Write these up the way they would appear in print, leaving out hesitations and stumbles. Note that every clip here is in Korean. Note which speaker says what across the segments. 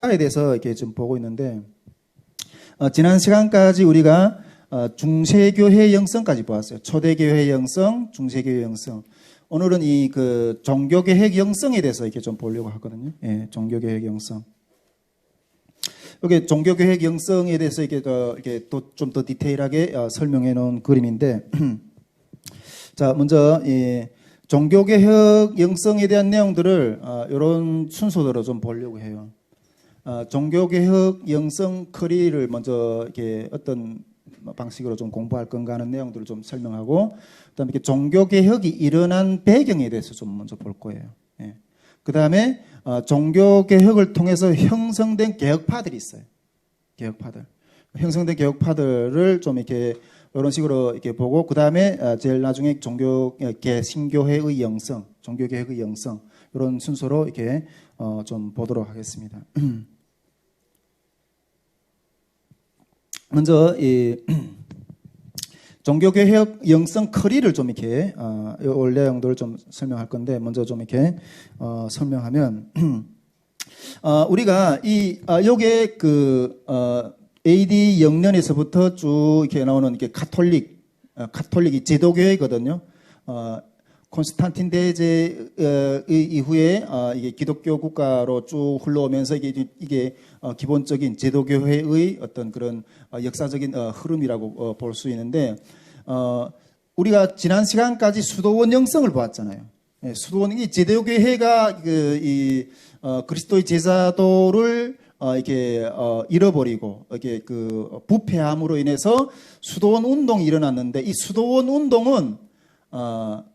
Speaker 1: 에 대해서 이렇게 좀 보고 있는데, 지난 시간까지 우리가 중세교회 영성까지 보았어요. 초대교회 영성, 중세교회 영성. 오늘은 이 그 종교개혁 영성에 대해서 이렇게 좀 보려고 하거든요. 예, 종교개혁 영성. 여기 종교개혁 영성에 대해서 이렇게 또 좀 더 디테일하게 설명해 놓은 그림인데, 자, 먼저 이 종교개혁 영성에 대한 내용들을 이런 순서대로 좀 보려고 해요. 종교개혁 영성 커리를 먼저 이렇게 어떤 방식으로 좀 공부할 건가 하는 내용들을 좀 설명하고, 그다음에 이렇게 종교개혁이 일어난 배경에 대해서 좀 먼저 볼 거예요. 예. 그다음에 종교개혁을 통해서 형성된 개혁파들이 있어요. 개혁파들. 형성된 개혁파들을 좀 이렇게 이런 식으로 이렇게 보고, 그다음에 제일 나중에 신교회의 영성, 종교개혁의 영성, 이런 순서로 이렇게 좀 보도록 하겠습니다. 먼저 이 종교개혁 영성 커리를 좀 이렇게 올 내용들을 좀 설명할 건데, 먼저 좀 이렇게 설명하면 우리가 이 요게 그 AD 0년에서부터 쭉 이렇게 나오는 이렇게 카톨릭이 제도교회거든요. 콘스탄틴 대제 이후에 이게 기독교 국가로 쭉 흘러오면서 이게 기본적인 제도교회의 어떤 그런 역사적인 흐름이라고 볼 수 있는데, 우리가 지난 시간까지 수도원 영성을 보았잖아요. 예, 수도원이 제도교회가 그리스도의 제자도를 이렇게 잃어버리고 이렇게 그 부패함으로 인해서 수도원 운동이 일어났는데, 이 수도원 운동은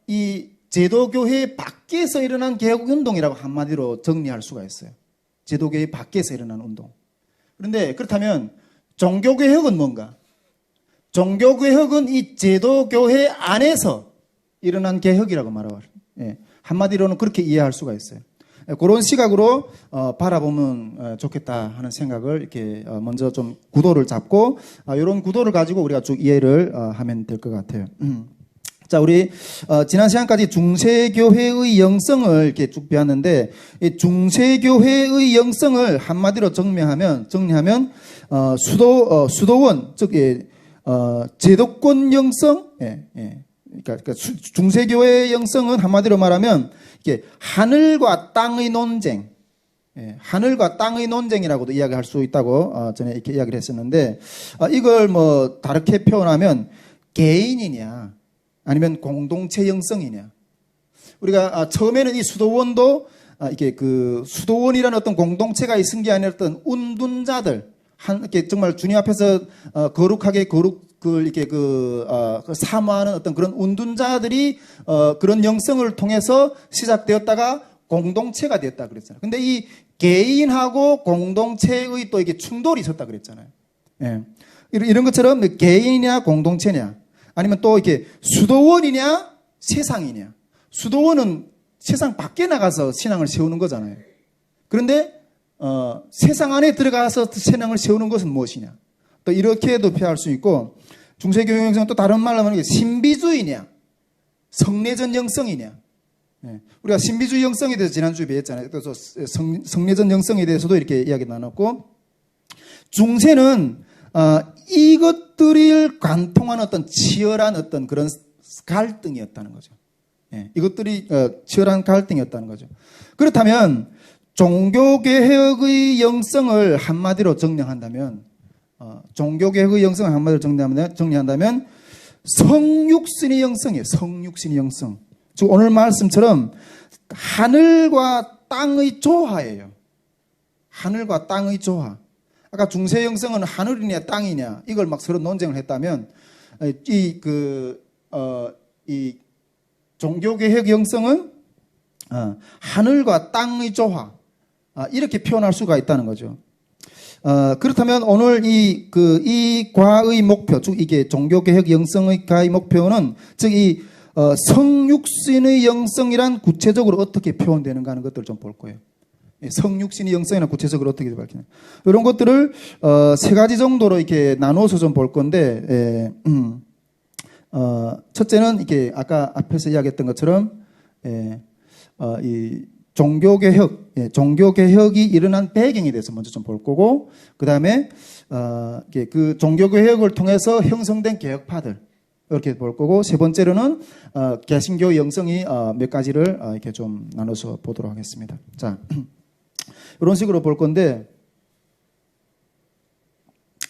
Speaker 1: 이 제도교회 밖에서 일어난 개혁운동이라고 한마디로 정리할 수가 있어요. 제도교회 밖에서 일어난 운동. 그런데 그렇다면 종교개혁은 뭔가? 종교개혁은 이 제도교회 안에서 일어난 개혁이라고 말하고, 예, 한마디로는 그렇게 이해할 수가 있어요. 그런 시각으로 바라보면 좋겠다 하는 생각을 이렇게 먼저 좀 구도를 잡고, 이런 구도를 가지고 우리가 쭉 이해를 하면 될 것 같아요. 자, 우리 지난 시간까지 중세교회의 영성을 이렇게 쭉 배웠는데, 이 중세교회의 영성을 한마디로 정리하면 수도원, 즉 제도권 영성, 그러니까 중세교회의 영성은 한마디로 말하면 이게 하늘과 땅의 논쟁, 하늘과 땅의 논쟁이라고도 이야기할 수 있다고 전에 이렇게 이야기를 했었는데, 이걸 뭐 다르게 표현하면 개인이냐 아니면 공동체 영성이냐. 우리가 처음에는 이 수도원도 이게 그 수도원이라는 어떤 공동체가 있은 게 아니라 어떤 운둔자들, 이렇게 정말 주님 앞에서 거룩하게 거룩을 이렇게 사모하는 어떤 그런 운둔자들이 그런 영성을 통해서 시작되었다가 공동체가 되었다 그랬잖아요. 근데 이 개인하고 공동체의 또 이게 충돌이 있었다 그랬잖아요. 예. 이런 것처럼 개인이냐 공동체냐, 아니면 또 이렇게 수도원이냐 세상이냐. 수도원은 세상 밖에 나가서 신앙을 세우는 거잖아요. 그런데 세상 안에 들어가서 신앙을 세우는 것은 무엇이냐. 또 이렇게도 표현할 수 있고, 중세교회 영성은 또 다른 말로 하면 신비주의냐 성례전 영성이냐. 우리가 신비주의 영성에 대해서 지난주에 배웠잖아요. 그래서 성례전 영성에 대해서도 이렇게 이야기 나눴고, 중세는 이것들을 관통하는 어떤 치열한 어떤 그런 갈등이었다는 거죠. 이것들이 치열한 갈등이었다는 거죠. 그렇다면 종교개혁의 영성을 한마디로 정리한다면, 성육신의 영성이에요. 성육신의 영성. 즉 오늘 말씀처럼 하늘과 땅의 조화예요. 하늘과 땅의 조화. 아까 중세 영성은 하늘이냐 땅이냐 이걸 막 서로 논쟁을 했다면, 이 종교개혁 영성은 하늘과 땅의 조화, 이렇게 표현할 수가 있다는 거죠. 그렇다면 오늘 이 과의 목표, 즉 이게 종교개혁 영성의 과의 목표는 즉 이 성육신의 영성이란 구체적으로 어떻게 표현되는가 하는 것들을 좀 볼 거예요. 성육신의 영성이나 구체적으로 어떻게 밝히냐, 이런 것들을 세 가지 정도로 이렇게 나눠서 좀 볼 건데, 첫째는 이렇게 아까 앞에서 이야기했던 것처럼 이 종교개혁, 종교개혁이 일어난 배경에 대해서 먼저 좀 볼 거고, 그 다음에, 그 종교개혁을 통해서 형성된 개혁파들, 이렇게 볼 거고, 세 번째로는, 개신교 영성이, 몇 가지를, 이렇게 좀 나눠서 보도록 하겠습니다. 자, 이런 식으로 볼 건데,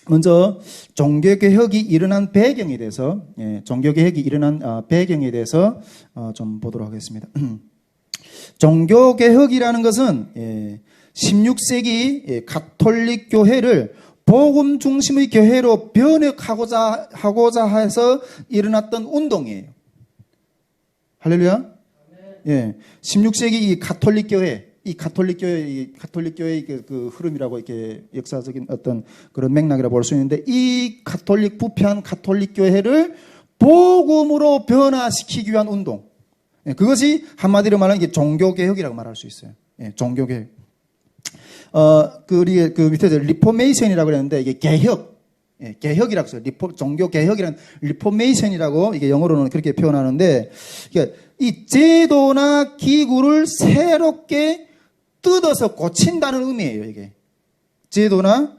Speaker 1: 먼저, 종교개혁이 일어난 배경에 대해서, 종교개혁이 일어난, 배경에 대해서, 좀 보도록 하겠습니다. 종교개혁이라는 것은 16세기 가톨릭 교회를 복음 중심의 교회로 변혁하고자 해서 일어났던 운동이에요. 할렐루야. 예. 16세기 이 가톨릭 교회, 이 가톨릭 교회의 그 흐름이라고 이렇게 역사적인 어떤 그런 맥락이라고 볼 수 있는데, 이 가톨릭 부패한 가톨릭 교회를 복음으로 변화시키기 위한 운동. 그것이 한마디로 말하면 이게 종교개혁이라고 말할 수 있어요. 종교개혁. 그 밑에 리포메이션이라고 그랬는데, 이게 개혁. 개혁이라고 써요. 종교개혁이라는 리포메이션이라고 이게 영어로는 그렇게 표현하는데, 이 제도나 기구를 새롭게 뜯어서 고친다는 의미예요, 이게. 제도나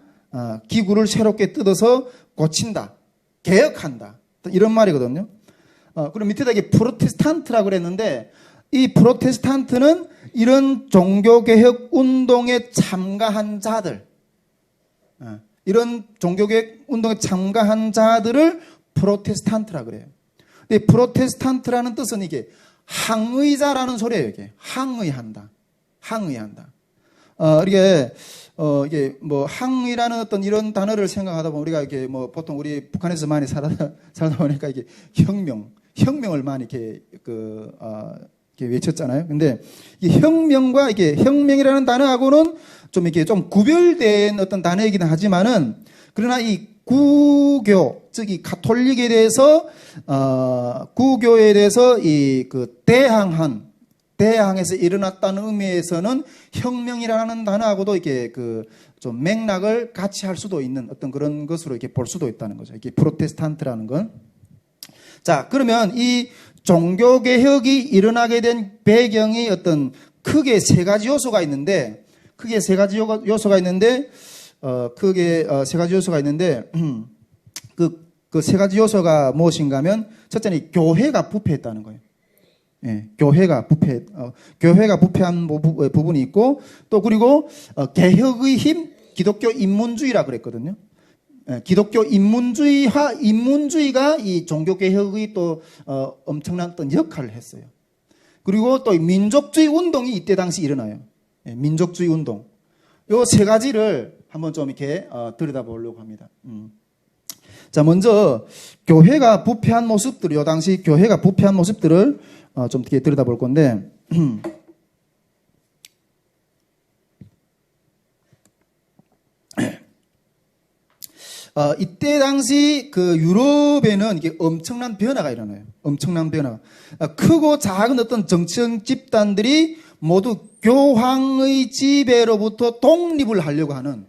Speaker 1: 기구를 새롭게 뜯어서 고친다. 개혁한다. 이런 말이거든요. 그럼 밑에다 이게 프로테스탄트라고 그랬는데, 이 프로테스탄트는 이런 종교개혁 운동에 참가한 자들, 이런 종교개혁 운동에 참가한 자들을 프로테스탄트라고 그래요. 근데 프로테스탄트라는 뜻은 이게 항의자라는 소리예요, 이게. 항의한다. 항의한다. 이게 뭐 항의라는 어떤 이런 단어를 생각하다 보면 우리가 이게 뭐 보통 우리 북한에서 많이 살다 보니까 이게 혁명을 많이 이렇게 이렇게 외쳤잖아요. 근데 이 혁명과 이게 혁명이라는 단어하고는 좀 이렇게 좀 구별된 어떤 단어이기는 하지만은, 그러나 이 구교, 즉 이 가톨릭에 대해서 구교에 대해서 이 그 대항해서 일어났다는 의미에서는 혁명이라는 단어하고도 이렇게 그 좀 맥락을 같이 할 수도 있는 어떤 그런 것으로 이렇게 볼 수도 있다는 거죠. 이게 프로테스탄트라는 건. 자, 그러면 이 종교개혁이 일어나게 된 배경이 어떤 크게 세 가지 요소가 있는데, 크게 세 가지 요소가 있는데, 그 세 가지 요소가 무엇인가 하면, 첫째는 교회가 부패했다는 거예요. 교회가 부패한 부분이 있고, 또 그리고 개혁의 힘, 기독교 인문주의라 그랬거든요. 기독교 인문주의가 이 종교개혁의 또 엄청난 어떤 역할을 했어요. 그리고 또 민족주의 운동이 이때 당시 일어나요. 민족주의 운동. 요 세 가지를 한번 좀 이렇게 들여다보려고 합니다. 자, 먼저 교회가 부패한 모습들, 요 당시 교회가 부패한 모습들을 좀 이렇게 들여다볼 건데, 이때 당시 그 유럽에는 이게 엄청난 변화가 일어나요. 엄청난 변화. 크고 작은 어떤 정치적 집단들이 모두 교황의 지배로부터 독립을 하려고 하는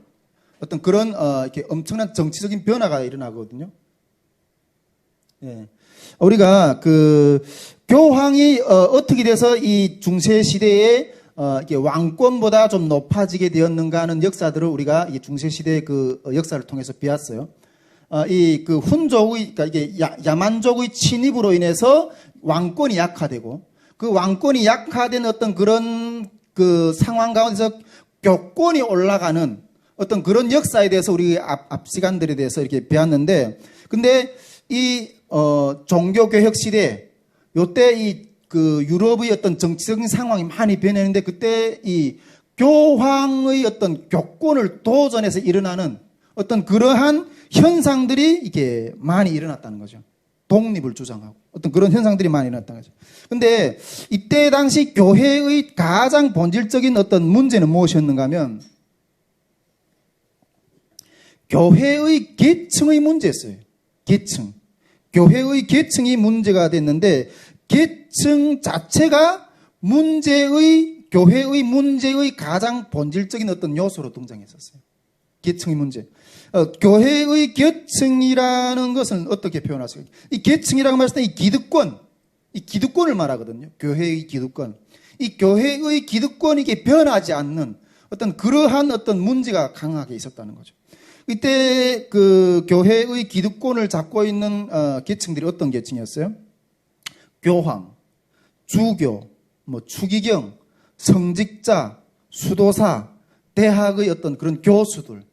Speaker 1: 어떤 그런 이렇게 엄청난 정치적인 변화가 일어나거든요. 예. 우리가 그 교황이 어떻게 돼서 이 중세 시대에 이게 왕권보다 좀 높아지게 되었는가 하는 역사들을 우리가 이 중세 시대의 그 역사를 통해서 배웠어요. 이 그 훈족의, 그러니까 이게 야만족의 침입으로 인해서 왕권이 약화되고, 그 왕권이 약화된 어떤 그런 그 상황 가운데서 교권이 올라가는 어떤 그런 역사에 대해서 우리 앞 시간들에 대해서 이렇게 배웠는데, 근데 이 종교개혁 시대, 요때 이 그 유럽의 어떤 정치적인 상황이 많이 변했는데, 그때 이 교황의 어떤 교권을 도전해서 일어나는 어떤 그러한 현상들이 이게 많이 일어났다는 거죠. 독립을 주장하고 어떤 그런 현상들이 많이 일어났다는 거죠. 근데 이때 당시 교회의 가장 본질적인 어떤 문제는 무엇이었는가 하면, 교회의 계층의 문제였어요. 계층. 교회의 계층이 문제가 됐는데, 계층 자체가 교회의 문제의 가장 본질적인 어떤 요소로 등장했었어요. 계층의 문제. 교회의 계층이라는 것은 어떻게 표현하세요? 이 계층이라고 말했을 때 이 기득권을 말하거든요. 교회의 기득권. 이 교회의 기득권이 이게 변하지 않는 어떤 그러한 어떤 문제가 강하게 있었다는 거죠. 이때 그 교회의 기득권을 잡고 있는 계층들이 어떤 계층이었어요? 교황, 주교, 뭐 추기경, 성직자, 수도사, 대학의 어떤 그런 교수들,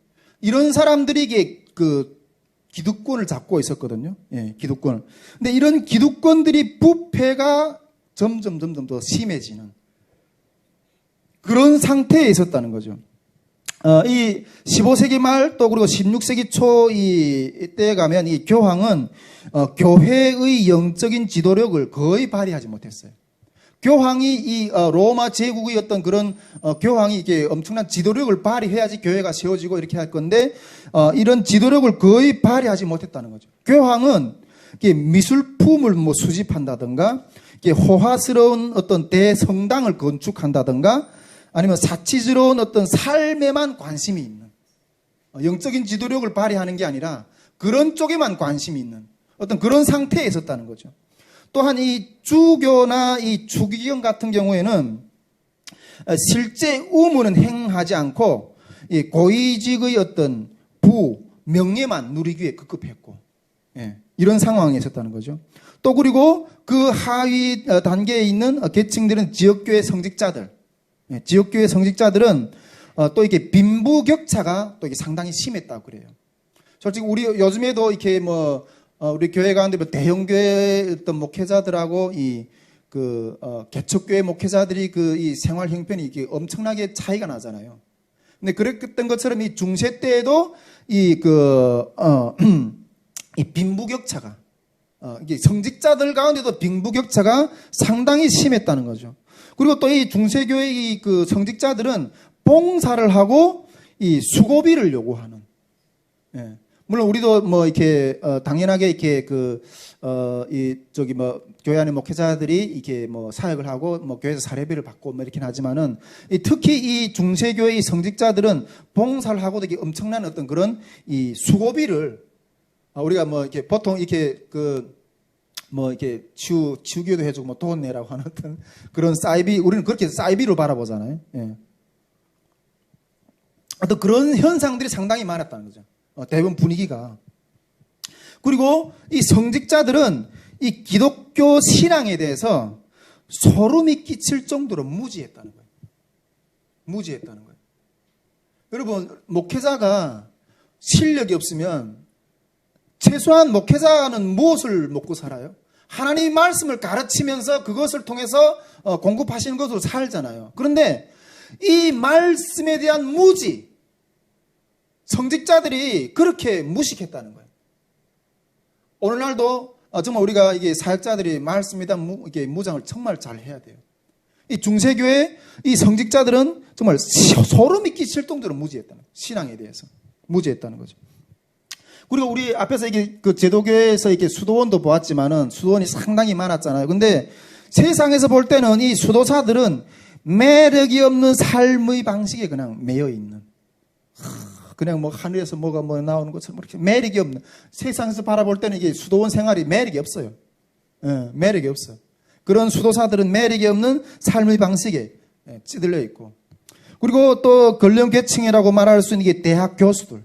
Speaker 1: 이런 사람들이 이게 그 기득권을 잡고 있었거든요. 예, 기득권을. 근데 이런 기득권들이 부패가 점점 더 심해지는 그런 상태에 있었다는 거죠. 이 15세기 말 또 그리고 16세기 초 이때에 가면 이 교황은 교회의 영적인 지도력을 거의 발휘하지 못했어요. 교황이 이 로마 제국의 어떤 그런 교황이 이게 엄청난 지도력을 발휘해야지 교회가 세워지고 이렇게 할 건데 이런 지도력을 거의 발휘하지 못했다는 거죠. 교황은 이게 미술품을 뭐 수집한다든가 이게 호화스러운 어떤 대성당을 건축한다든가 아니면 사치스러운 어떤 삶에만 관심이 있는 영적인 지도력을 발휘하는 게 아니라 그런 쪽에만 관심이 있는 어떤 그런 상태에 있었다는 거죠. 또한 이 주교나 이 추기경 같은 경우에는 실제 의무는 행하지 않고 이 고위직의 어떤 부, 명예만 누리기 위해 급급했고 이런 상황에 있었다는 거죠. 또 그리고 그 하위 단계에 있는 계층들은 지역교회 성직자들, 지역교회 성직자들은 또 이렇게 빈부격차가 또 이게 상당히 심했다고 그래요. 솔직히 우리 요즘에도 이렇게 뭐 우리 교회 가운데 뭐 대형교회 어떤 목회자들하고 개척교회 목회자들이 그 이 생활 형편이 이게 엄청나게 차이가 나잖아요. 근데 그랬던 것처럼 이 중세 때에도 이 빈부격차가 이게 성직자들 가운데도 빈부격차가 상당히 심했다는 거죠. 그리고 또 이 중세교회의 그 성직자들은 봉사를 하고 이 수고비를 요구하는. 물론 우리도 뭐 이렇게 당연하게 이렇게 교회 안에 목회자들이 이렇게 뭐 사역을 하고 뭐 교회에서 사례비를 받고 뭐 이렇게 하지만은 특히 이 중세교회의 성직자들은 봉사를 하고도 이게 엄청난 어떤 그런 이 수고비를 우리가 뭐 이렇게 보통 이렇게 이렇게 치유기도 해주고 뭐 돈 내라고 하는 어떤 그런 사이비, 우리는 그렇게 사이비로 바라보잖아요. 어떤 그런 현상들이 상당히 많았다는 거죠. 대부분 분위기가. 그리고 이 성직자들은 이 기독교 신앙에 대해서 소름이 끼칠 정도로 무지했다는 거예요. 무지했다는 거예요. 여러분, 목회자가 실력이 없으면 최소한 목회자는 무엇을 먹고 살아요? 하나님의 말씀을 가르치면서 그것을 통해서 공급하시는 것으로 살잖아요. 그런데 이 말씀에 대한 무지, 성직자들이 그렇게 무식했다는 거예요. 오늘날도 정말 우리가 이게 사역자들이 말씀에 대한 이게 무장을 정말 잘 해야 돼요. 이 중세교회 이 성직자들은 정말 소름이 끼칠 정도로 무지했다는 거예요. 신앙에 대해서 무지했다는 거죠. 그리고 우리 앞에서 이게 그 제도교회에서 이렇게 수도원도 보았지만은 수도원이 상당히 많았잖아요. 근데 세상에서 볼 때는 이 수도사들은 매력이 없는 삶의 방식에 그냥 매여 있는, 그냥 뭐 하늘에서 뭐가 뭐 나오는 것처럼 이렇게 매력이 없는, 세상에서 바라볼 때는 이게 수도원 생활이 매력이 없어요. 매력이 없어. 그런 수도사들은 매력이 없는 삶의 방식에 찌들려 있고, 그리고 또 근령 계층이라고 말할 수 있는 게 대학 교수들.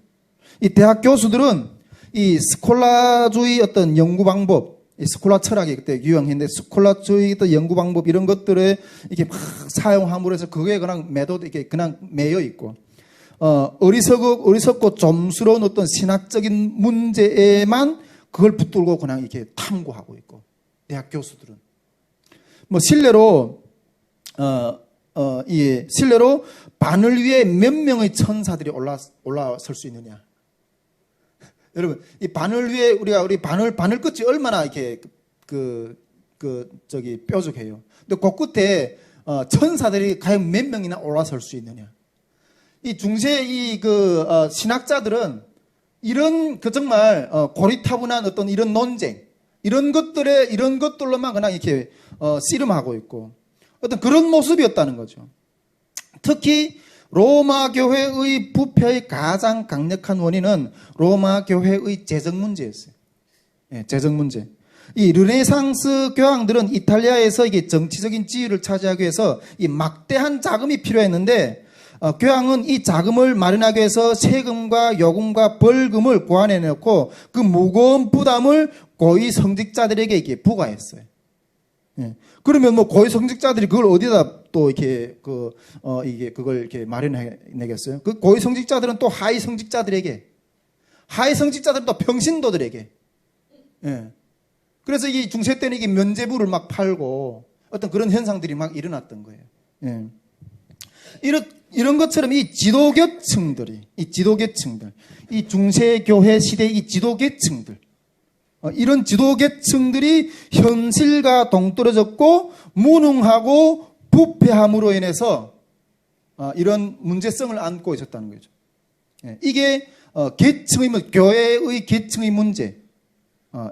Speaker 1: 이 대학 교수들은 이 스콜라주의 어떤 연구 방법, 이 스콜라 철학이 그때 유행했는데 스콜라주의 어떤 연구 방법 이런 것들에 이렇게 막 사용함으로 해서 그거에 그냥 이렇게 그냥 매여 있고, 어리석고 좀스러운 어떤 신학적인 문제에만 그걸 붙들고 그냥 이렇게 탐구하고 있고, 대학 교수들은 뭐 실례로 바늘 위에 몇 명의 천사들이 올라설 수 있느냐? 여러분, 이 바늘 위에 우리 바늘 끝이 얼마나 이렇게 뾰족해요. 근데 그 끝에 천사들이 과연 몇 명이나 올라설 수 있느냐? 이 중세 신학자들은 이런 정말 고리타분한 어떤 이런 논쟁, 이런 것들로만 그냥 이렇게 씨름하고 있고 어떤 그런 모습이었다는 거죠. 특히 로마 교회의 부패의 가장 강력한 원인은 로마 교회의 재정 문제였어요. 재정 문제. 이 르네상스 교황들은 이탈리아에서 이게 정치적인 지위를 차지하기 위해서 이 막대한 자금이 필요했는데 교황은 이 자금을 마련하기 위해서 세금과 요금과 벌금을 고안해 놓고 그 무거운 부담을 고위 성직자들에게 이렇게 부과했어요. 예. 그러면 뭐 고위 성직자들이 그걸 어디다 또 이렇게 이게 그걸 이렇게 마련해 내겠어요? 그 고위 성직자들은 또 하위 성직자들에게, 하위 성직자들은 또 평신도들에게. 예. 그래서 이 중세 때는 이게 면제부를 막 팔고 어떤 그런 현상들이 막 일어났던 거예요. 예. 이런 것처럼 이 지도계층들, 이 중세교회 시대의 이 지도계층들, 이런 지도계층들이 현실과 동떨어졌고 무능하고 부패함으로 인해서 이런 문제성을 안고 있었다는 거죠. 이게 교회의 계층의 문제,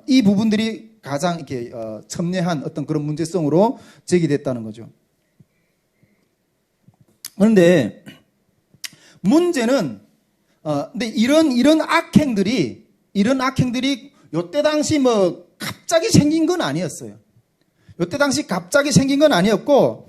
Speaker 1: 이 부분들이 가장 이렇게 첨예한 어떤 그런 문제성으로 제기됐다는 거죠. 그런데 문제는 근데 이런 악행들이 요때 당시 뭐 갑자기 생긴 건 아니었어요. 요때 당시 갑자기 생긴 건 아니었고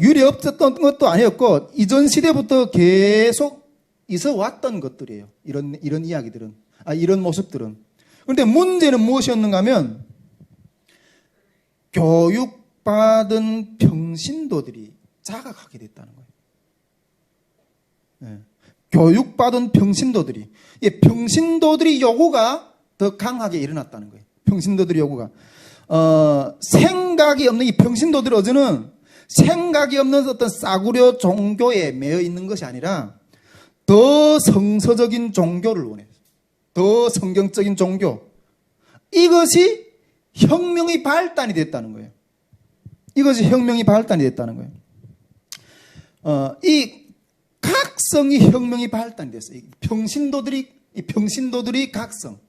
Speaker 1: 유례 없었던 것도 아니었고 이전 시대부터 계속 있어 왔던 것들이에요. 이런 이야기들은, 이런 모습들은. 그런데 문제는 무엇이었는가 하면 교육받은 평신도들이 자각하게 됐다는 거예요. 네. 교육받은 평신도들이, 평신도들이 요구가 더 강하게 일어났다는 거예요. 평신도들의 요구가. 생각이 없는 이 평신도들 어제는 생각이 없는 어떤 싸구려 종교에 매여 있는 것이 아니라 더 성서적인 종교를 원해요. 더 성경적인 종교. 이것이 혁명의 발단이 됐다는 거예요. 이것이 혁명의 발단이 됐다는 거예요. 이 각성이 혁명의 발단이 됐어요. 평신도들이 각성.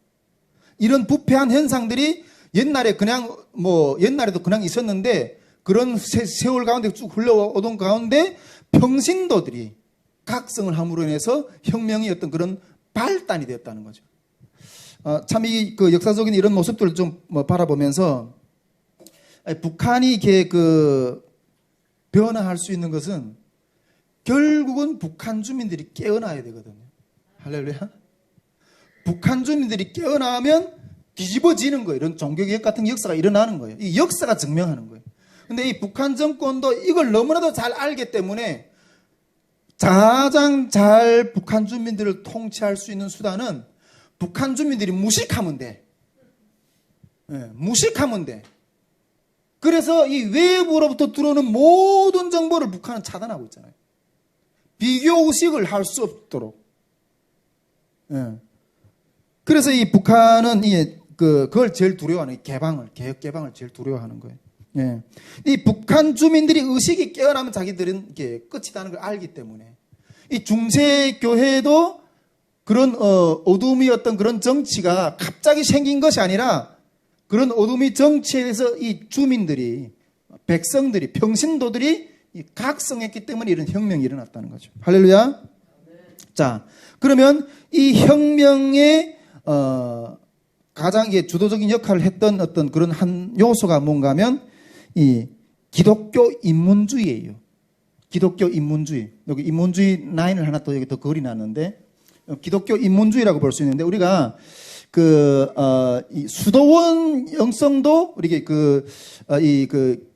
Speaker 1: 이런 부패한 현상들이 옛날에도 그냥 있었는데 그런 세월 가운데 쭉 흘러오던 가운데 평신도들이 각성을 함으로 인해서 혁명이 어떤 그런 발단이 되었다는 거죠. 참 그 역사적인 이런 모습들을 좀 바라보면서 북한이 이렇게 변화할 수 있는 것은 결국은 북한 주민들이 깨어나야 되거든요. 할렐루야. 북한 주민들이 깨어나면 뒤집어지는 거예요. 이런 종교개혁 같은 역사가 일어나는 거예요. 이 역사가 증명하는 거예요. 근데 이 북한 정권도 이걸 너무나도 잘 알기 때문에 가장 잘 북한 주민들을 통치할 수 있는 수단은 북한 주민들이 무식하면 돼. 무식하면 돼. 그래서 이 외부로부터 들어오는 모든 정보를 북한은 차단하고 있잖아요. 비교 의식을 할 수 없도록. 그래서 이 북한은 그걸 제일 두려워하는 개혁 개방을 제일 두려워하는 거예요. 이 북한 주민들이 의식이 깨어나면 자기들은 이게 끝이라는 걸 알기 때문에 이 중세 교회도 그런 어둠이 어떤 그런 정치가 갑자기 생긴 것이 아니라 그런 어둠의 정치에 대해서 이 주민들이, 백성들이, 평신도들이 각성했기 때문에 이런 혁명이 일어났다는 거죠. 할렐루야. 자, 그러면 이 혁명의 가장 주도적인 역할을 했던 어떤 그런 한 요소가 뭔가 하면 이 기독교 인문주의예요. 기독교 인문주의. 여기 인문주의 라인을 하나 또 여기 더 그려놨는데 기독교 인문주의라고 볼 수 있는데 우리가 이 수도원 영성도 우리가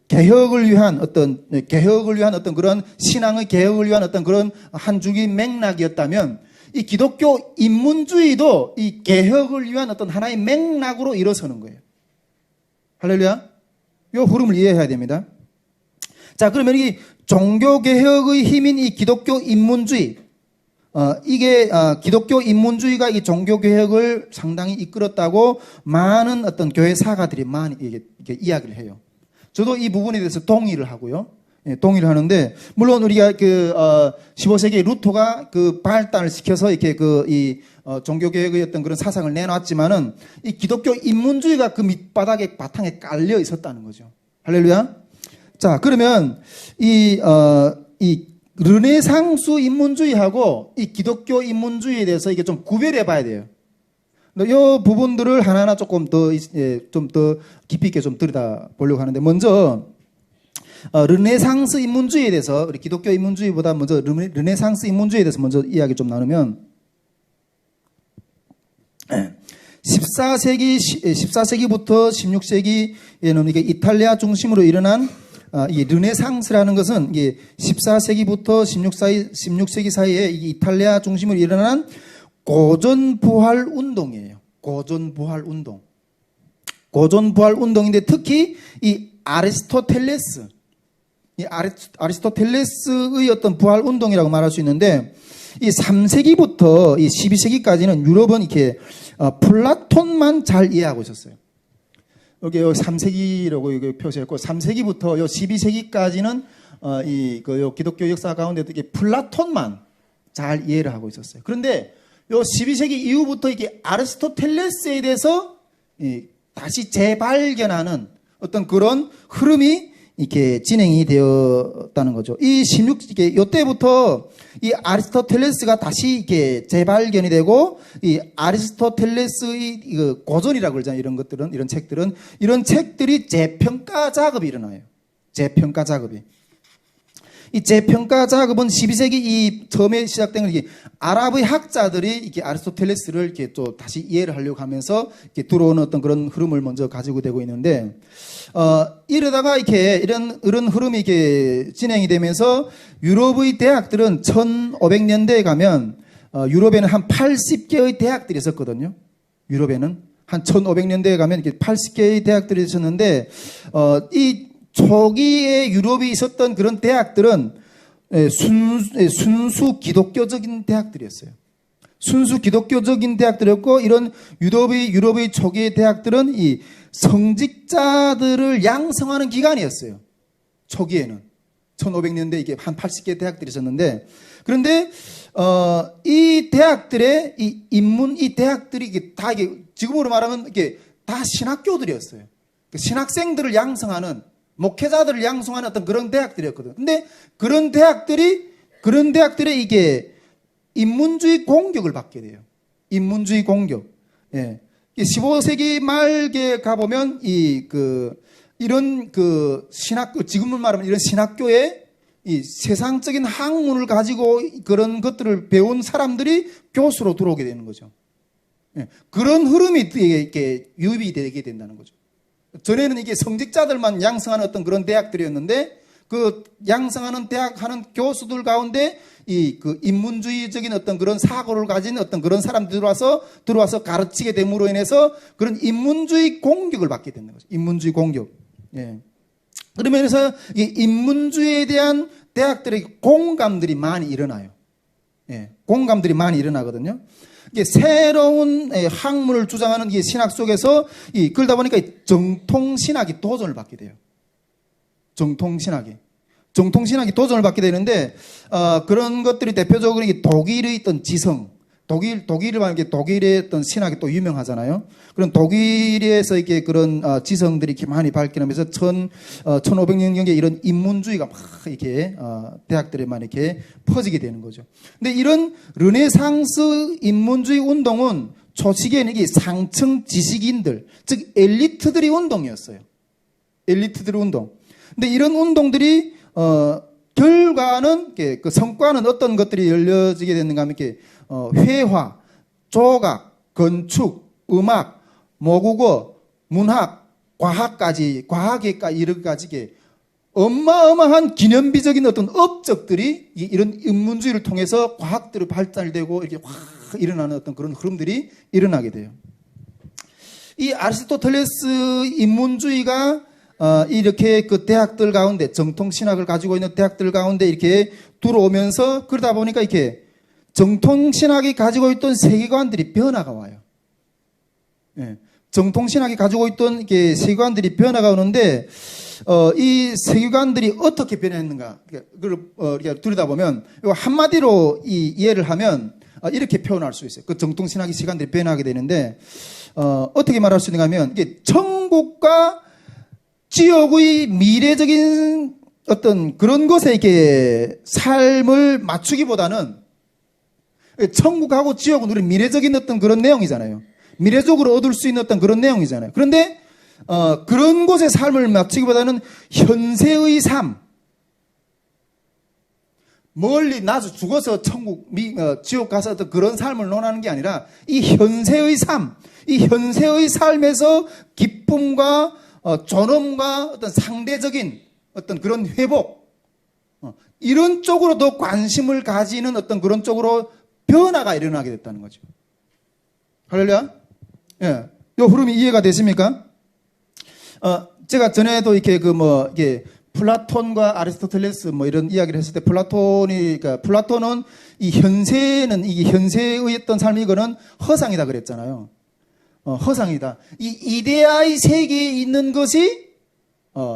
Speaker 1: 개혁을 위한 어떤 그런 신앙의 개혁을 위한 어떤 그런 한 줄기 맥락이었다면 이 기독교 인문주의도 이 개혁을 위한 어떤 하나의 맥락으로 일어서는 거예요. 할렐루야. 이 흐름을 이해해야 됩니다. 자, 그러면 이 종교개혁의 힘인 이 기독교 인문주의, 이게 기독교 인문주의가 이 종교개혁을 상당히 이끌었다고 많은 어떤 교회 사가들이 많이 이렇게 이야기를 해요. 저도 이 부분에 대해서 동의를 하고요. 동의를 하는데, 물론 우리가 15세기 루터가 발단을 시켜서 이렇게 종교개혁의 어떤 그런 사상을 내놨지만은 이 기독교 인문주의가 그 밑바닥에 바탕에 깔려 있었다는 거죠. 할렐루야. 자, 그러면 이 르네상스 인문주의하고 이 기독교 인문주의에 대해서 이게 좀 구별해 봐야 돼요. 이 부분들을 하나하나 조금 더, 좀 더 깊이 있게 좀 들여다 보려고 하는데, 먼저, 르네상스 인문주의에 대해서, 우리 기독교 인문주의보다 먼저 르네상스 인문주의에 대해서 먼저 이야기 좀 나누면, 14세기부터 16세기에는 이게 이탈리아 중심으로 일어난 이 르네상스라는 것은 이게 14세기부터 16세기 사이에 이탈리아 중심으로 일어난 고전 부활 운동이에요. 고전 부활 운동. 고전 부활 운동인데 특히 이 아리스토텔레스, 이 아리스토텔레스의 어떤 부활 운동이라고 말할 수 있는데 이 3세기부터 이 12세기까지는 유럽은 이렇게 플라톤만 잘 이해하고 있었어요. 여기 3세기라고 여기 표시했고 3세기부터 요 12세기까지는 요 기독교 역사 가운데 이렇게 플라톤만 잘 이해를 하고 있었어요. 그런데 요 12세기 이후부터 이게 아리스토텔레스에 대해서 다시 재발견하는 어떤 그런 흐름이 이렇게 진행이 되었다는 거죠. 요때부터 이 아리스토텔레스가 다시 이렇게 재발견이 되고, 이 아리스토텔레스의 고전이라고 그러잖아요. 이런 책들이 재평가 작업이 일어나요. 재평가 작업이. 이 재평가 작업은 12세기 처음에 시작된 건 아랍의 학자들이 이렇게 아리스토텔레스를 이렇게 또 다시 이해를 하려고 하면서 이렇게 들어오는 어떤 그런 흐름을 먼저 가지고 되고 있는데, 이러다가 이런 흐름이 이렇게 진행이 되면서 유럽의 대학들은 1500년대에 가면, 유럽에는 한 80개의 대학들이 있었거든요. 유럽에는 한 1500년대에 가면 이렇게 80개의 대학들이 있었는데, 이 초기에 유럽이 있었던 그런 대학들은 순수 기독교적인 대학들이었어요. 순수 기독교적인 대학들이었고, 이런 유럽의 초기의 대학들은 이 성직자들을 양성하는 기관이었어요. 초기에는. 1500년대 이게 한 80개 대학들이 있었는데, 그런데, 이 대학들의 이 대학들이 지금으로 말하면 다 신학교들이었어요. 신학생들을 양성하는, 목회자들을 양성하는 어떤 그런 대학들이었거든요. 근데 그런 대학들이 이게 인문주의 공격을 받게 돼요. 인문주의 공격. 예. 15세기 말기에 가보면 이런 지금은 말하면 이런 신학교에 이 세상적인 학문을 가지고 그런 것들을 배운 사람들이 교수로 들어오게 되는 거죠. 예. 그런 흐름이 이렇게 유입이 되게 된다는 거죠. 전에는 이게 성직자들만 양성하는 어떤 그런 대학들이었는데, 그 양성하는 대학 하는 교수들 가운데 인문주의적인 어떤 그런 사고를 가진 어떤 그런 사람들이 들어와서 가르치게 됨으로 인해서 그런 인문주의 공격을 받게 되는 거죠. 인문주의 공격. 예. 그러면서 이 인문주의에 대한 대학들의 공감들이 많이 일어나요. 예. 공감들이 많이 일어나거든요. 새로운 학문을 주장하는 이 신학 속에서 그러다 보니까 정통신학이 도전을 받게 돼요. 정통신학이 도전을 받게 되는데, 그런 것들이 대표적으로 독일의 어떤 지성, 독일을 말하면 독일의 어떤 신학이 또 유명하잖아요. 그런 독일에서 이렇게 그런 지성들이 이렇게 많이 발견하면서 1500년경에 이런 인문주의가 막 이렇게 대학들에 많이 이렇게 퍼지게 되는 거죠. 근데 이런 르네상스 인문주의 운동은 초시기에는 이게 상층 지식인들, 즉 엘리트들의 운동이었어요. 엘리트들의 운동. 근데 이런 운동들이 결과는 그 성과는 어떤 것들이 열려지게 됐는가 하면 이렇게 회화, 조각, 건축, 음악, 모국어, 문학, 과학에까지 이르기까지 어마어마한 기념비적인 어떤 업적들이 이런 인문주의를 통해서 과학들이 발달되고 이렇게 확 일어나는 어떤 그런 흐름들이 일어나게 돼요. 이 아리스토텔레스 인문주의가 이렇게 그 대학들 가운데, 정통신학을 가지고 있는 대학들 가운데 이렇게 들어오면서, 그러다 보니까 이렇게 정통신학이 가지고 있던 세계관들이 변화가 와요. 예. 정통신학이 가지고 있던 이렇게 세계관들이 변화가 오는데, 이 세계관들이 어떻게 변했는가, 그걸 들여다보면, 한마디로 이해를 하면, 이렇게 표현할 수 있어요. 그 정통신학의 세계관들이 변하게 되는데, 어떻게 말할 수 있는가 하면, 이게 천국과 지옥의 미래적인 어떤 그런 것에 이렇게 삶을 맞추기보다는, 천국하고 지옥은 우리 미래적인 어떤 그런 내용이잖아요. 미래적으로 얻을 수 있는 어떤 그런 내용이잖아요. 그런데 그런 곳의 삶을 마치기보다는 현세의 삶, 멀리 나서 죽어서 천국, 지옥 가서 어떤 그런 삶을 논하는 게 아니라 이 현세의 삶, 이 현세의 삶에서 기쁨과 존엄과 어떤 상대적인 어떤 그런 회복, 이런 쪽으로 더 관심을 가지는 어떤 그런 쪽으로 변화가 일어나게 됐다는 거죠. 할렐루야? 예. 요 흐름이 이해가 되십니까? 제가 전에도 이렇게 이게 플라톤과 아리스토텔레스 이런 이야기를 했을 때 플라톤은 이 현세의 어떤 삶이 이거는 허상이다 그랬잖아요. 허상이다. 이 이데아의 세계에 있는 것이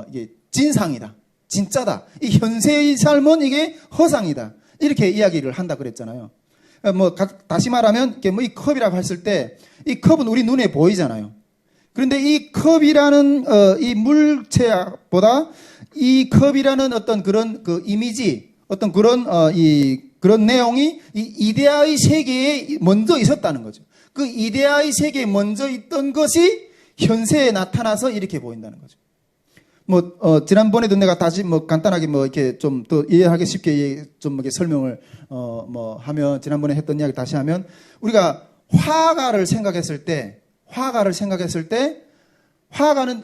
Speaker 1: 이게 진상이다. 진짜다. 이 현세의 삶은 이게 허상이다. 이렇게 이야기를 한다 그랬잖아요. 다시 말하면 이 컵이라고 했을 때 이 컵은 우리 눈에 보이잖아요. 그런데 이 컵이라는 이 물체보다 이 컵이라는 어떤 그런 그 이미지, 어떤 그런 그런 내용이 이 이데아의 세계에 먼저 있었다는 거죠. 그 이데아의 세계에 먼저 있던 것이 현세에 나타나서 이렇게 보인다는 거죠. 지난번에도 내가 다시 간단하게 이렇게 좀 더 이해하기 쉽게 좀 이렇게 설명을 하면, 지난번에 했던 이야기 다시 하면, 우리가 화가를 생각했을 때 화가는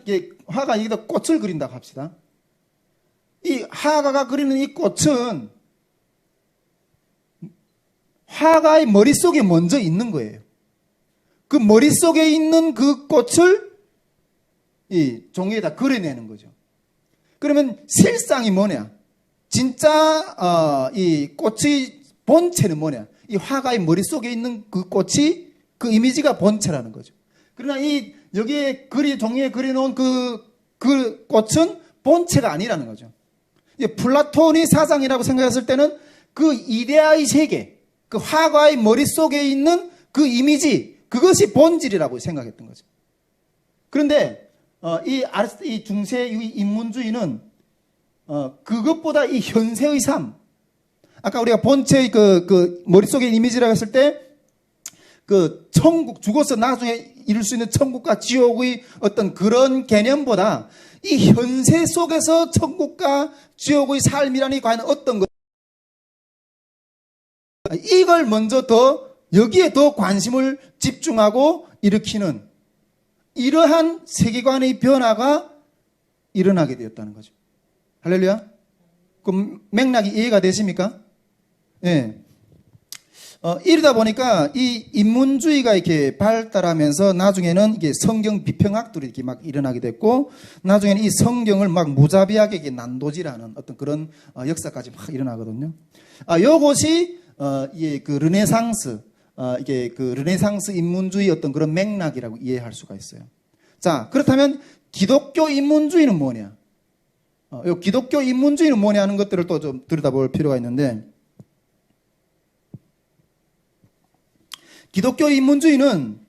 Speaker 1: 여기다 꽃을 그린다고 합시다. 이 화가가 그리는 이 꽃은 화가의 머릿속에 먼저 있는 거예요. 그 머릿속에 있는 그 꽃을 이 종이에다 그려내는 거죠. 그러면 실상이 뭐냐? 진짜 이 꽃의 본체는 뭐냐? 이 화가의 머릿속에 있는 그 꽃이, 그 이미지가 본체라는 거죠. 그러나 이 여기에 종이에 그려놓은 그 꽃은 본체가 아니라는 거죠. 플라톤이 사상이라고 생각했을 때는 그 이데아의 세계, 그 화가의 머릿속에 있는 그 이미지, 그것이 본질이라고 생각했던 거죠. 그런데 이 중세 인문주의는 그것보다 이 현세의 삶, 아까 우리가 본체의 그 머릿속에 이미지라고 했을 때 그 천국, 죽어서 나중에 이룰 수 있는 천국과 지옥의 어떤 그런 개념보다 이 현세 속에서 천국과 지옥의 삶이라니 과연 어떤 것, 이걸 먼저 여기에 더 관심을 집중하고 일으키는 이러한 세계관의 변화가 일어나게 되었다는 거죠. 할렐루야? 그 맥락이 이해가 되십니까? 예. 이러다 보니까 이 인문주의가 이렇게 발달하면서 나중에는 이게 성경 비평학들이 이렇게 막 일어나게 됐고, 나중에는 이 성경을 막 무자비하게 이렇게 난도질하는 어떤 그런 역사까지 막 일어나거든요. 요것이 그 르네상스, 이게 그 르네상스 인문주의 어떤 그런 맥락이라고 이해할 수가 있어요. 자, 그렇다면 기독교 인문주의는 뭐냐? 요 기독교 인문주의는 뭐냐 하는 것들을 또 좀 들여다볼 필요가 있는데, 기독교 인문주의는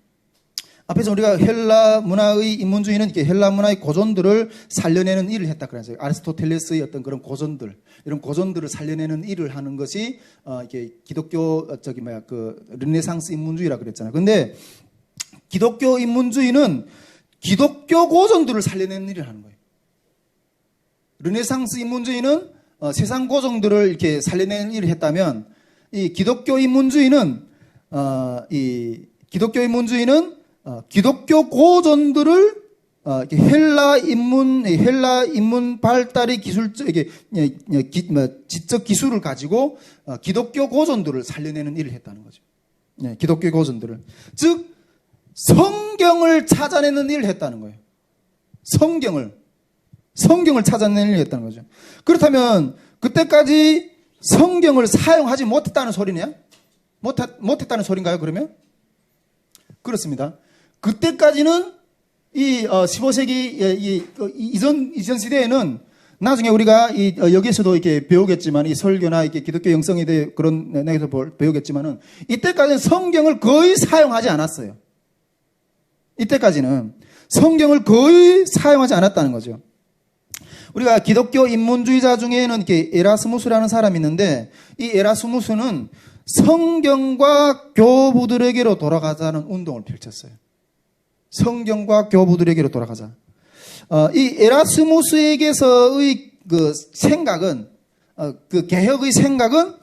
Speaker 1: 앞에서 우리가 헬라 문화의 인문주의는 이렇게 헬라 문화의 고전들을 살려내는 일을 했다 그랬어요. 아리스토텔레스의 어떤 그런 고전들, 이런 고전들을 살려내는 일을 하는 것이 이렇게 기독교 르네상스 인문주의라 그랬잖아요. 근데 기독교 인문주의는 기독교 고전들을 살려내는 일을 하는 거예요. 르네상스 인문주의는 세상 고전들을 이렇게 살려내는 일을 했다면, 이 기독교 인문주의는 기독교 고전들을 헬라 인문 발달의 지적 기술을 가지고 기독교 고전들을 살려내는 일을 했다는 거죠. 기독교 고전들을, 즉 성경을 찾아내는 일을 했다는 거예요. 성경을 찾아내는 일을 했다는 거죠. 그렇다면 그때까지 성경을 사용하지 못했다는 소리냐? 못했다는 소린가요, 그러면? 그렇습니다. 그때까지는 이 15세기 이전 시대에는, 나중에 우리가 여기에서도 이렇게 배우겠지만, 이 설교나 이렇게 기독교 영성에 대해 그런 내에서 배우겠지만은, 이때까지는 성경을 거의 사용하지 않았어요. 이때까지는 성경을 거의 사용하지 않았다는 거죠. 우리가 기독교 인문주의자 중에는 이렇게 에라스무스라는 사람이 있는데, 이 에라스무스는 성경과 교부들에게로 돌아가자는 운동을 펼쳤어요. 성경과 교부들에게로 돌아가자. 이 에라스무스에게서의 그 생각은, 그 개혁의 생각은,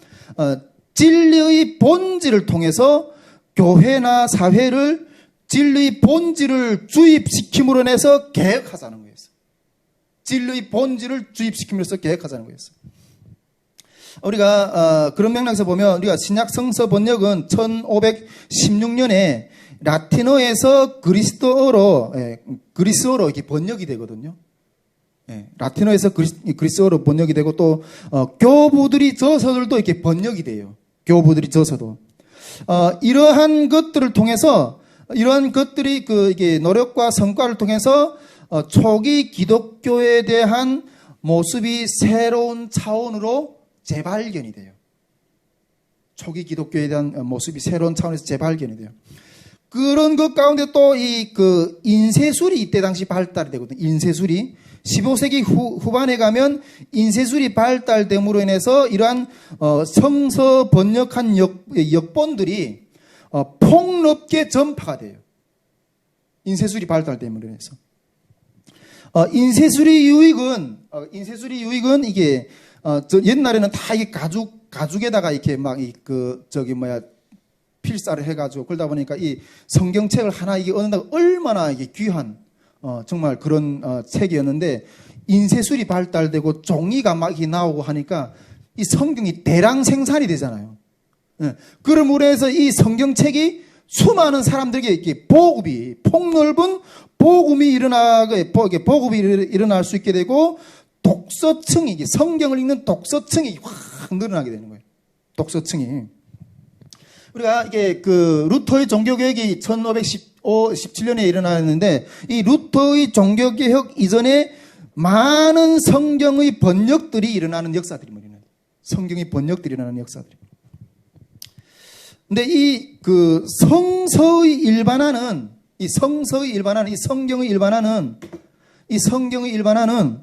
Speaker 1: 진리의 본질을 통해서 교회나 사회를 진리의 본질을 주입시킴으로 인해서 개혁하자는 거였어요. 진리의 본질을 주입시킴으로써 개혁하자는 거였어요. 우리가 그런 맥락에서 보면 우리가 신약 성서 번역은 1516년에 라틴어에서 그리스어로 이렇게 번역이 되거든요. 라틴어에서 그리스어로 번역이 되고 또 교부들이 저서들도 이렇게 번역이 돼요. 교부들이 저서도 이러한 것들을 통해서 이러한 것들이 이게 노력과 성과를 통해서 초기 기독교에 대한 모습이 새로운 차원으로 재발견이 돼요. 초기 기독교에 대한 모습이 새로운 차원에서 재발견이 돼요. 그런 것 가운데 또 인쇄술이 이때 당시 발달이 되거든요. 인쇄술이 15세기 후반에 가면 인쇄술이 발달됨으로 인해서 이러한 성서 번역한 역본들이 폭넓게 전파가 돼요. 인쇄술이 발달됨으로 인해서. 인쇄술의 유익은 이게 옛날에는 다 이게 가죽에다가 이렇게 막 필사를 해가지고 그러다 보니까 이 성경책을 하나 이게 얻는다고 얼마나 이게 귀한 정말 그런 책이었는데 인쇄술이 발달되고 종이가 막 나오고 하니까 이 성경이 대량 생산이 되잖아요. 그러므로 해서 이 성경책이 수많은 사람들에게 이렇게 폭넓은 복음이 일어날 수 있게 되고 독서층이 성경을 읽는 독서층이 확 늘어나게 되는 거예요. 독서층이. 우리가 이게 루터의 종교개혁이 1517년에 일어났는데 이 루터의 종교개혁 이전에 많은 성경의 번역들이 일어나는 역사들입니다. 성경의 번역들이 일어나는 역사들입니다. 근데 이 성서의 일반화는 이 성경의 일반화는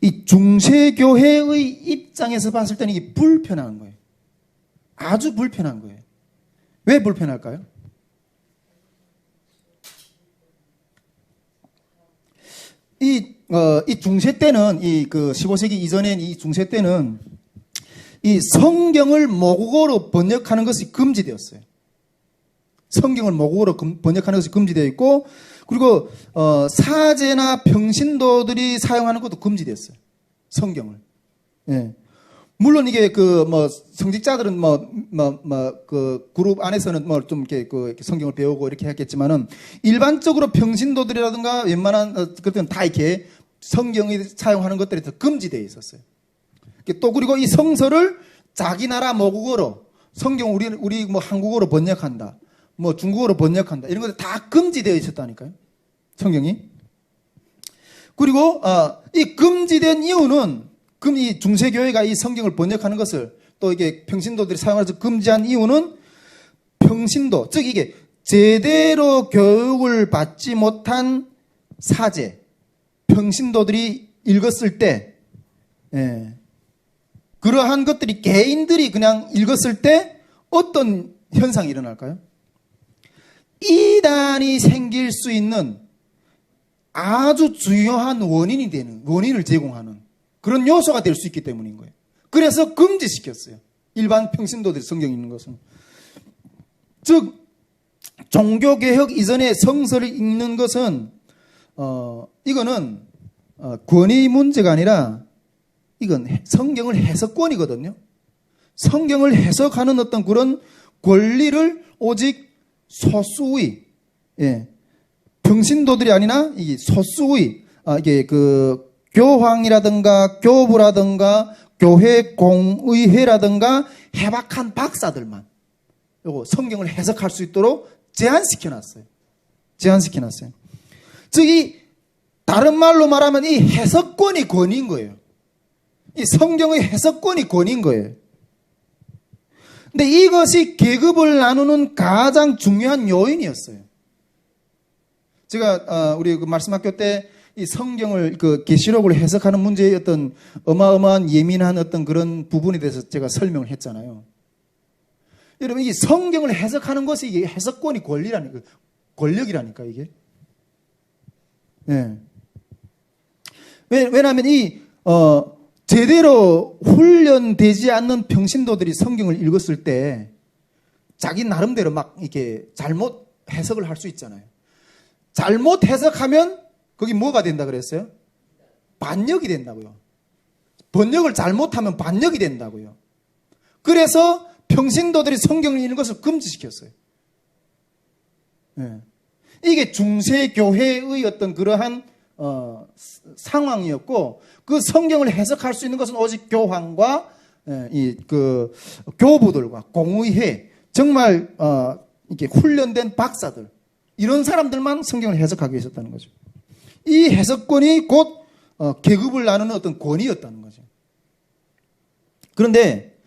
Speaker 1: 이 중세교회의 입장에서 봤을 때는 이게 불편한 거예요. 아주 불편한 거예요. 왜 불편할까요? 이 중세 때는 15세기 이전엔 이 중세 때는 이 성경을 모국어로 번역하는 것이 금지되었어요. 성경을 모국어로 번역하는 것이 금지되어 있고, 그리고 사제나 평신도들이 사용하는 것도 금지되었어요. 성경을. 예. 물론 이게 성직자들은 그룹 안에서는 좀 이렇게 성경을 배우고 이렇게 했겠지만은 일반적으로 평신도들이라든가 웬만한 그때는 다 이렇게 성경이 사용하는 것들이 더 금지되어 있었어요. 또 그리고 이 성서를 자기 나라 모국어로 성경 우리 한국어로 번역한다. 중국어로 번역한다. 이런 것들 다 금지되어 있었다니까요. 성경이. 그리고 이 금지된 이유는 이 중세교회가 이 성경을 번역하는 것을 또 이게 평신도들이 사용해서 금지한 이유는 평신도, 즉 이게 제대로 교육을 받지 못한 사제, 평신도들이 읽었을 때, 그러한 것들이 개인들이 그냥 읽었을 때 어떤 현상이 일어날까요? 이단이 생길 수 있는 아주 중요한 원인을 제공하는 그런 요소가 될 수 있기 때문인 거예요. 그래서 금지시켰어요. 일반 평신도들이 성경 읽는 것은. 즉 종교개혁 이전에 성서를 읽는 것은 이거는 권위 문제가 아니라 이건 성경을 해석권이거든요. 성경을 해석하는 어떤 그런 권리를 오직 소수의 평신도들이 아니라 이 소수의 이게 교황이라든가 교부라든가 교회 공의회라든가 해박한 박사들만 요거 성경을 해석할 수 있도록 제한시켜놨어요. 즉 이 다른 말로 말하면 이 해석권이 권위인 거예요. 이 성경의 해석권이 권위인 거예요. 근데 이것이 계급을 나누는 가장 중요한 요인이었어요. 제가 우리 말씀학교 때 이 성경을 계시록을 해석하는 문제의 어떤 어마어마한 예민한 어떤 그런 부분에 대해서 제가 설명을 했잖아요. 여러분 이 성경을 해석하는 것이 이게 해석권이 권리라는 거예요. 권력이라니까 이게. 예. 왜냐하면 제대로 훈련되지 않는 평신도들이 성경을 읽었을 때 자기 나름대로 막 이렇게 잘못 해석을 할 수 있잖아요. 잘못 해석하면 거기 뭐가 된다 그랬어요? 반역이 된다고요. 번역을 잘못하면 반역이 된다고요. 그래서 평신도들이 성경을 읽는 것을 금지시켰어요. 예. 이게 중세교회의 어떤 그러한 상황이었고, 그 성경을 해석할 수 있는 것은 오직 교황과 교부들과 공의회, 정말 이렇게 훈련된 박사들, 이런 사람들만 성경을 해석하게 있었다는 거죠. 이 해석권이 곧 계급을 나누는 어떤 권위였다는 거죠. 그런데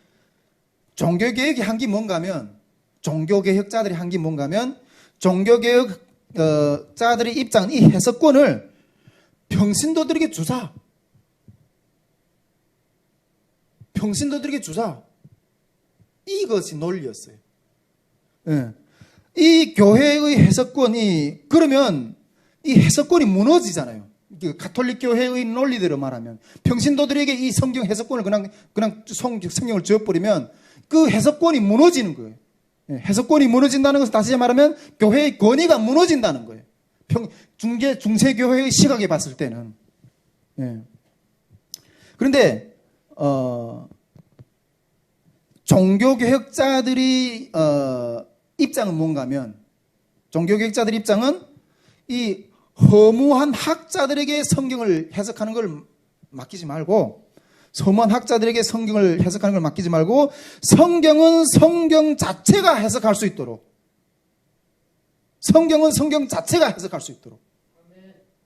Speaker 1: 종교개혁이 한 게 뭔가 하면, 종교개혁자들이 한 게 뭔가 하면, 종교개혁자들의 입장은 이 해석권을 평신도들에게 주자. 평신도들에게 주자. 이것이 논리였어요. 예. 이 교회의 해석권이, 그러면 이 해석권이 무너지잖아요. 가톨릭 교회의 논리대로 말하면 평신도들에게 이 성경 해석권을 그냥 성경을 지어버리면 그 해석권이 무너지는 거예요. 해석권이 무너진다는 것은 다시 말하면 교회의 권위가 무너진다는 거예요. 중세교회의 시각에 봤을 때는. 예. 그런데 종교개혁자들이 입장은 뭔가 하면, 종교개혁자들의 입장은 이 허무한 학자들에게 성경을 해석하는 걸 맡기지 말고, 허무한 학자들에게 성경을 해석하는 걸 맡기지 말고, 성경은 성경 자체가 해석할 수 있도록, 성경은 성경 자체가 해석할 수 있도록,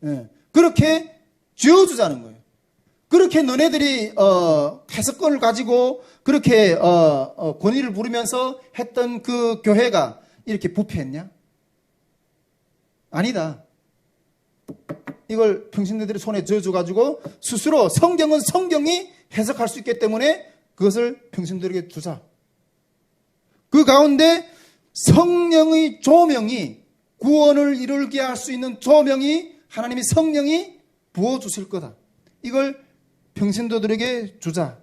Speaker 1: 예, 그렇게 쥐어주자는 거예요. 그렇게 너네들이 해석권을 가지고 그렇게 권위를 부르면서 했던 그 교회가 이렇게 부패했냐? 아니다. 이걸 평신도들이 손에 쥐어줘가지고 스스로 성경은 성경이 해석할 수 있기 때문에 그것을 평신도들에게 주자. 그 가운데 성령의 조명이, 구원을 이루게 할 수 있는 조명이 하나님의 성령이 부어주실 거다. 이걸 평신도들에게 주자.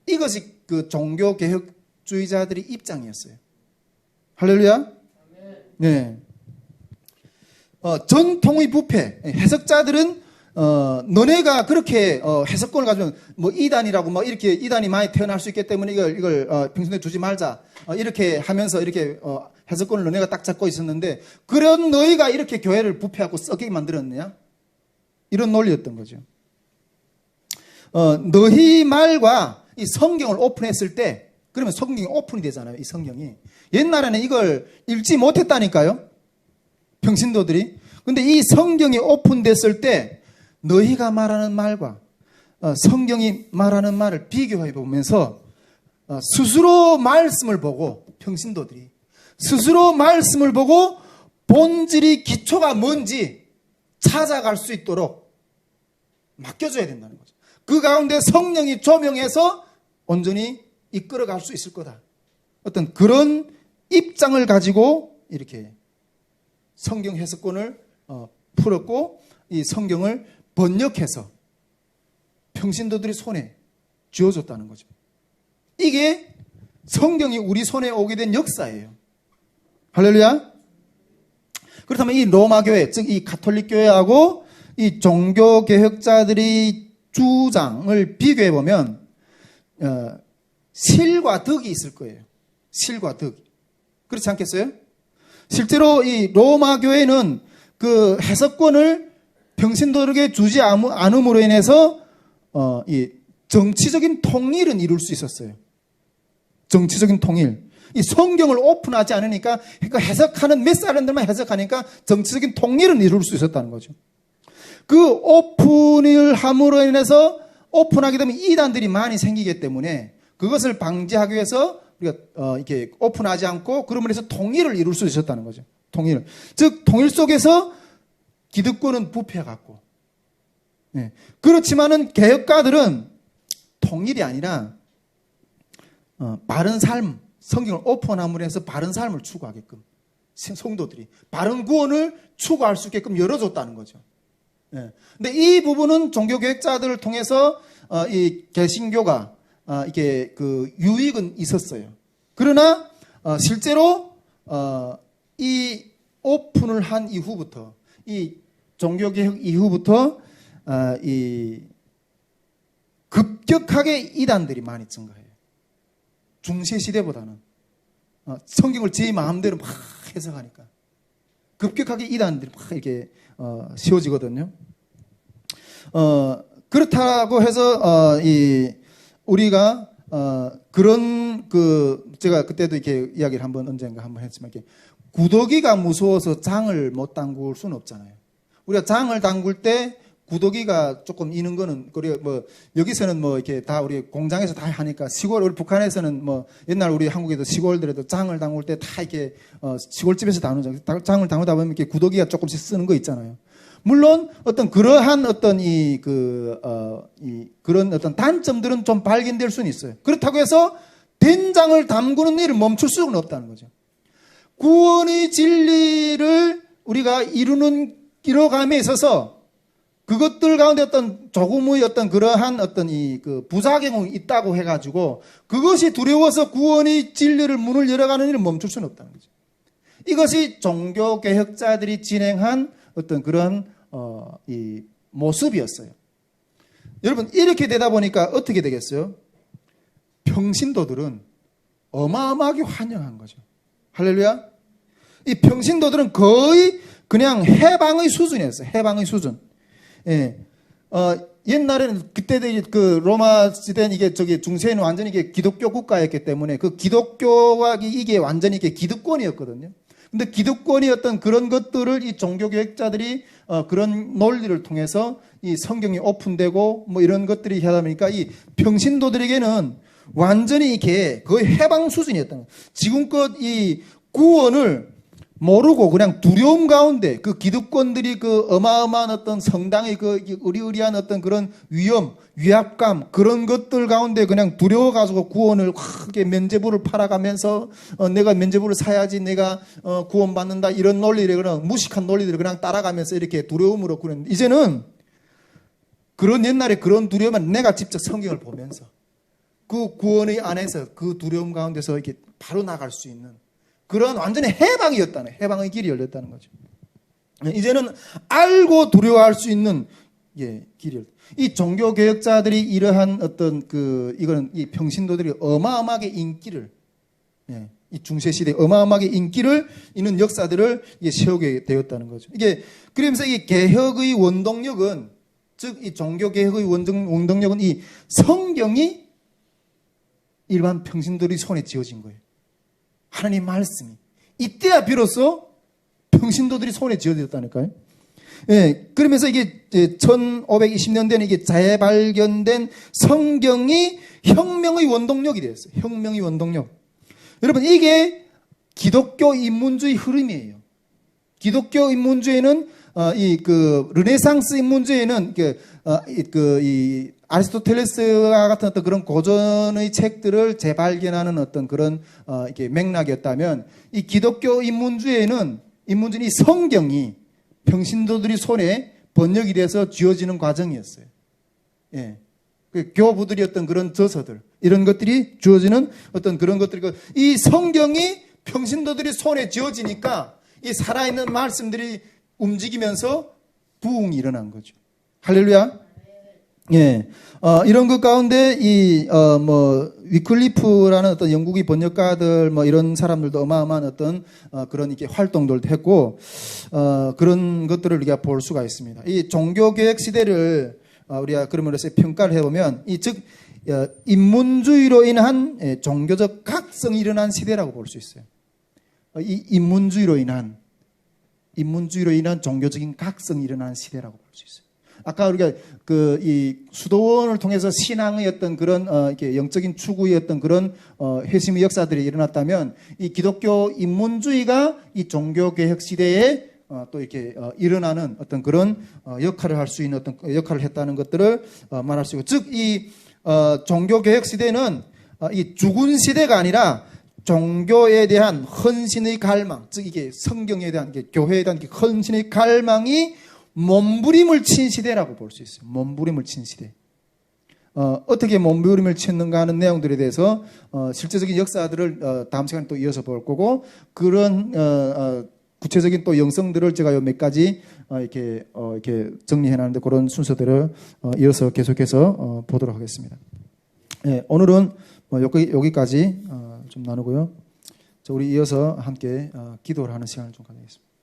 Speaker 1: 이것이 그 종교개혁주의자들의 입장이었어요. 할렐루야. 네. 전통의 부패, 해석자들은 너네가 그렇게 해석권을 가지면 뭐 이단이라고 막 이렇게 이단이 많이 태어날 수 있기 때문에 이걸 평신도에 주지 말자, 이렇게 하면서 이렇게 해석권을 너네가 딱 잡고 있었는데, 그런 너희가 이렇게 교회를 부패하고 썩게 만들었느냐? 이런 논리였던 거죠. 너희 말과 이 성경을 오픈했을 때, 그러면 성경이 오픈이 되잖아요. 이 성경이. 옛날에는 이걸 읽지 못했다니까요. 평신도들이. 근데 이 성경이 오픈됐을 때 너희가 말하는 말과 성경이 말하는 말을 비교해 보면서 스스로 말씀을 보고, 평신도들이 스스로 말씀을 보고 본질이, 기초가 뭔지 찾아갈 수 있도록 맡겨줘야 된다는 거죠. 그 가운데 성령이 조명해서 온전히 이끌어갈 수 있을 거다. 어떤 그런 입장을 가지고 이렇게 성경 해석권을 풀었고, 이 성경을 번역해서 평신도들의 손에 쥐어줬다는 거죠. 이게 성경이 우리 손에 오게 된 역사예요. 할렐루야. 그렇다면 이 로마교회, 즉 이 가톨릭 교회하고 이 종교개혁자들의 주장을 비교해 보면 실과 덕이 있을 거예요. 실과 덕. 그렇지 않겠어요? 실제로 이 로마 교회는 그 해석권을 평신도에게 주지 않음으로 인해서 이 정치적인 통일은 이룰 수 있었어요. 정치적인 통일. 이 성경을 오픈하지 않으니까, 그러니까 해석하는 몇 사람들만 해석하니까 정치적인 통일은 이룰 수 있었다는 거죠. 그 오픈을 함으로 인해서 오픈하게 되면 이단들이 많이 생기기 때문에 그것을 방지하기 위해서 우리가 이렇게 오픈하지 않고, 그러므로 해서 통일을 이룰 수 있었다는 거죠. 통일. 즉 통일 속에서 기득권은 부패해갖고. 네. 그렇지만은 개혁가들은 통일이 아니라 바른 삶, 성경을 오픈함으로 해서 바른 삶을 추구하게끔. 성도들이 바른 구원을 추구할 수 있게끔 열어줬다는 거죠. 예. 근데 이 부분은 종교개혁자들을 통해서 이 개신교가 이게 그 유익은 있었어요. 그러나 실제로 이 오픈을 한 이후부터, 이 종교개혁 이후부터 이 급격하게 이단들이 많이 증가해요. 중세 시대보다는 성경을 제 마음대로 막 해석하니까 급격하게 이단들이 막 이렇게 씌워지거든요. 그렇다고 해서 우리가 그런 제가 그때도 이렇게 이야기를 언젠가 한번 했지만 이렇게 구더기가 무서워서 장을 못 담글 수는 없잖아요. 우리가 장을 담글 때 구더기가 조금 이는 거는, 그리고 뭐, 여기서는 뭐, 이렇게 다 우리 공장에서 다 하니까, 시골, 우리 북한에서는 뭐, 옛날 우리 한국에도 시골들에도 장을 담글 때 다 이렇게, 시골집에서 담는 장을 담그다 보면 이렇게 구더기가 조금씩 쓰는 거 있잖아요. 물론, 그러한 그런 어떤 단점들은 좀 발견될 수는 있어요. 그렇다고 해서, 된장을 담그는 일을 멈출 수는 없다는 거죠. 구원의 진리를 우리가 이뤄감에 있어서, 그것들 가운데 조금의 그러한 부작용이 있다고 해가지고 그것이 두려워서 구원의 진리를 문을 열어가는 일을 멈출 수는 없다는 거죠. 이것이 종교개혁자들이 진행한 그런 이 모습이었어요. 여러분, 이렇게 되다 보니까 어떻게 되겠어요? 평신도들은 어마어마하게 환영한 거죠. 할렐루야. 이 평신도들은 거의 그냥 해방의 수준이었어요. 해방의 수준. 예. 옛날에는 그때도 로마 시대는 이게 중세는 완전히 이게 기독교 국가였기 때문에 그 기독교가 이게 완전히 이게 기득권이었거든요. 근데 기득권이 그런 것들을 이 종교개혁자들이 그런 논리를 통해서 이 성경이 오픈되고 뭐 이런 것들이 하다 보니까 이 평신도들에게는 완전히 이게 거의 해방 수준이었던 거예요. 지금껏 이 구원을 모르고 그냥 두려움 가운데 그 기득권들이 어마어마한 성당의 의리의리한 그런 위압감, 그런 것들 가운데 그냥 두려워가지고 구원을 크게 면죄부를 팔아가면서 내가 면죄부를 사야지 내가 구원받는다, 이런 논리를 그냥 무식한 논리들을 그냥 따라가면서 이렇게 두려움으로 그랬는데, 이제는 그런 옛날에 그런 두려움은 내가 직접 성경을 보면서 그 구원의 안에서 그 두려움 가운데서 이렇게 바로 나갈 수 있는 그런 완전히 해방이었다는, 해방의 길이 열렸다는 거죠. 이제는 알고 두려워할 수 있는 길이 열렸다. 이 종교개혁자들이 이러한 이거는 이 평신도들이 어마어마하게 인기를, 이 중세시대에 어마어마하게 인기를 있는 역사들을 세우게 되었다는 거죠. 그러면서 이 개혁의 원동력은, 즉 이 종교개혁의 원동력은 이 성경이 일반 평신도들의 손에 쥐어진 거예요. 하나님 말씀이. 이때야 비로소 평신도들이 손에 쥐어졌다니까요. 예, 그러면서 이게 1520년대는 이게 재발견된 성경이 혁명의 원동력이 되었어요. 혁명의 원동력. 여러분, 이게 기독교 인문주의 흐름이에요. 기독교 인문주의는 르네상스 인문주의는 이 아리스토텔레스와 같은 그런 고전의 책들을 재발견하는 그런 이렇게 맥락이었다면, 이 기독교 인문주의는 이 성경이 평신도들이 손에 번역이 돼서 쥐어지는 과정이었어요. 예. 교부들이 그런 저서들, 이런 것들이 쥐어지는 그런 것들이, 이 성경이 평신도들이 손에 쥐어지니까 이 살아있는 말씀들이 움직이면서 부흥이 일어난 거죠. 할렐루야. 예. 이런 것 가운데 위클리프라는 영국의 번역가들 이런 사람들도 어마어마한 그런 이렇게 활동들도 했고, 그런 것들을 우리가 볼 수가 있습니다. 이 종교개혁 시대를 우리가 그러므로서 평가를 해보면, 즉 인문주의로 인한 종교적 각성이 일어난 시대라고 볼 수 있어요. 이 인문주의로 인한 종교적인 각성이 일어난 시대라고 볼 수 있어요. 아까 우리가 이 수도원을 통해서 신앙의 그런 이렇게 영적인 추구의 그런 회심의 역사들이 일어났다면, 이 기독교 인문주의가 이 종교개혁 시대에 또 이렇게 일어나는 그런 역할을 할 수 있는 역할을 했다는 것들을 말할 수 있고, 즉 이 종교개혁 시대는 이 죽은 시대가 아니라 종교에 대한 헌신의 갈망, 즉 이게 성경에 대한 게 교회에 대한 게 헌신의 갈망이 몸부림을 친 시대라고 볼 수 있어요. 몸부림을 친 시대. 어떻게 몸부림을 쳤는가 하는 내용들에 대해서 실제적인 역사들을 다음 시간에 또 이어서 볼 거고, 그런 구체적인 또 영성들을 제가 요 몇 가지 이렇게 정리해 놨는데, 그런 순서들을 이어서 계속해서 보도록 하겠습니다. 예, 오늘은 여기까지 좀 나누고요. 우리 이어서 함께 기도를 하는 시간을 좀 가지겠습니다.